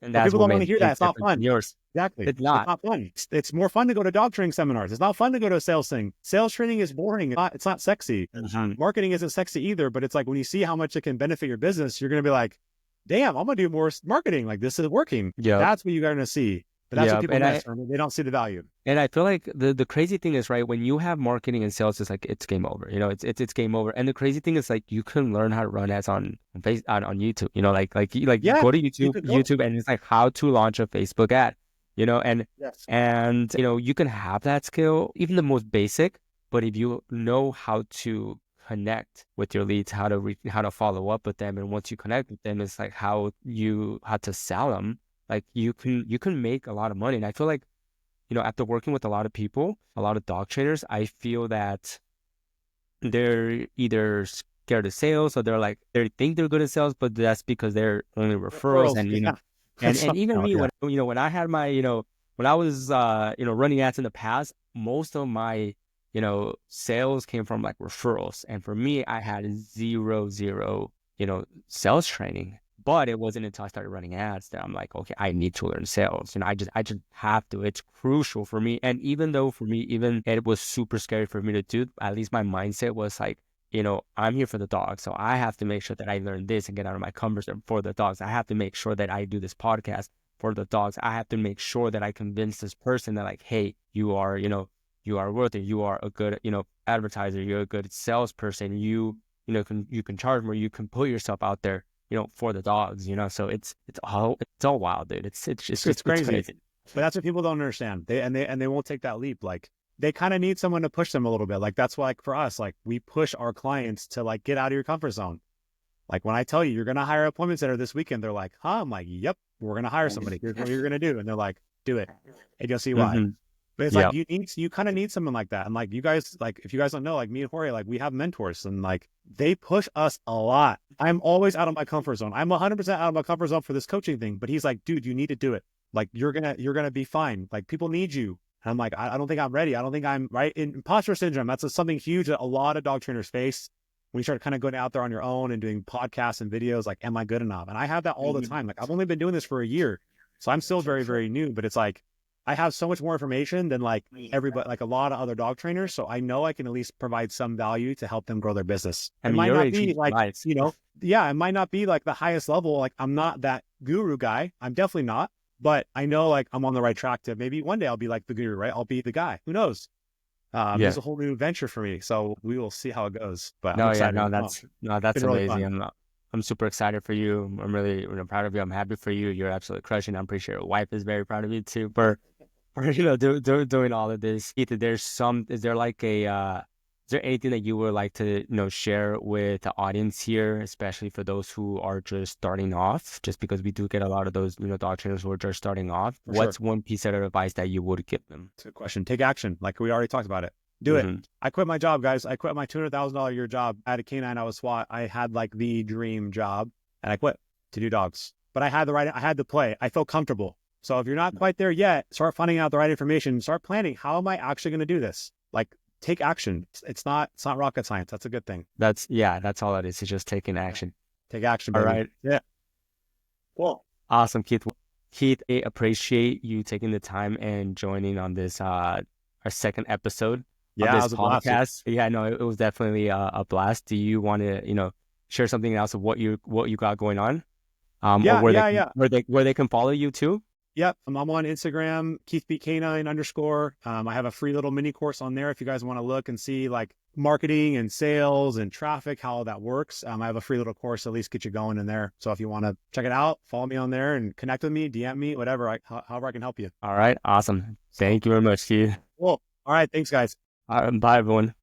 And that's people don't want to hear that. It's not fun. Yours. Exactly. It's not fun. It's more fun to go to dog training seminars. It's not fun to go to a sales thing. Sales training is boring. It's not sexy. Marketing isn't sexy either, but it's like when you see how much it can benefit your business, you're going to be like, damn, I'm going to do more marketing. Like, this is working. Yeah. That's what you're going to see. But that's what people miss. They don't see the value. And I feel like the crazy thing is, right, when you have marketing and sales, it's like, it's game over. You know, it's game over. And the crazy thing is, like, you can learn how to run ads on YouTube. You know, like go to YouTube and it's like how to launch a Facebook ad. You know, and you know, you can have that skill, even the most basic. But if you know how to connect with your leads, how to follow up with them, and once you connect with them, it's like how to sell them. Like, you can make a lot of money. And I feel like, you know, after working with a lot of people, a lot of dog trainers, I feel that they're either scared of sales, or they think they're good at sales, but that's because they're only referrals. And you know, and even me, when I had my, you know, when I was running ads in the past, most of my sales came from like referrals. And for me, I had zero, sales training. But it wasn't until I started running ads that I'm like, okay, I need to learn sales. You know, I just have to. It's crucial for me. And even though for me, even it was super scary for me to do, at least my mindset was like, you know, I'm here for the dogs. So I have to make sure that I learn this and get out of my comfort zone for the dogs. I have to make sure that I do this podcast for the dogs. I have to make sure that I convince this person that, like, hey, you are worth it. You are a good, advertiser. You're a good salesperson. You can charge more. You can put yourself out there, for the dogs, so it's all wild, dude. It's crazy. But that's what people don't understand. They won't take that leap. Like, they kind of need someone to push them a little bit. Like, that's why, like, for us, like, we push our clients to like get out of your comfort zone. Like, when I tell you, you're going to hire an appointment center this weekend, they're like, huh? I'm like, yep, we're going to hire somebody. Here's what you're going to do. And they're like, do it. And you'll see why. Mm-hmm. But it's like, you kind of need someone like that. And like, you guys, like, if you guys don't know, like me and Jorge, like, we have mentors, and like, they push us a lot. I'm always out of my comfort zone. I'm 100% out of my comfort zone for this coaching thing. But he's like, dude, you need to do it. Like, you're going to be fine. Like, people need you. And I'm like, I don't think I'm ready. I don't think I'm right. Imposter syndrome, that's something huge that a lot of dog trainers face when you start kind of going out there on your own and doing podcasts and videos. Like, am I good enough? And I have that all the time. Like, I've only been doing this for a year, so I'm still very, very new, but it's like, I have so much more information than like everybody, like a lot of other dog trainers. So I know I can at least provide some value to help them grow their business. It might not be like, it might not be like the highest level. Like, I'm not that guru guy. I'm definitely not, but I know, like, I'm on the right track to maybe one day I'll be like the guru, right? I'll be the guy. Who knows? It's a whole new venture for me. So we will see how it goes. But that's really amazing. I'm super excited for you. I'm really proud of you. I'm happy for you. You're absolutely crushing. I'm pretty sure your wife is very proud of you too for doing all of this. Keith, is there like is there anything that you would like to share with the audience here, especially for those who are just starting off? Just because we do get a lot of those dog trainers who are just starting off. For sure. What's one piece of advice that you would give them? That's a good question. Take action. Like we already talked about it. Do it. I quit my job, guys. I quit my $200,000 a year job. I had a canine. I was SWAT. I had like the dream job, and I quit to do dogs. But I had the play. I felt comfortable. So if you're not quite there yet, start finding out the right information. Start planning. How am I actually going to do this? Like, take action. It's not rocket science. That's a good thing. That's all it is. It's just taking action. Take action, baby. All right. Yeah. Cool. Awesome, Keith. Keith, I appreciate you taking the time and joining on this our second episode of this podcast. Yeah, no, it was definitely a blast. Do you want to share something else of what you got going on? Where they can follow you too? Yep. I'm on Instagram, KeithBCanine_. I have a free little mini course on there if you guys want to look and see like marketing and sales and traffic, how that works. I have a free little course to at least get you going in there. So if you want to check it out, follow me on there and connect with me, DM me, whatever, however I can help you. All right. Awesome. Thank you very much, Keith. Cool. All right. Thanks, guys. All right, bye, everyone.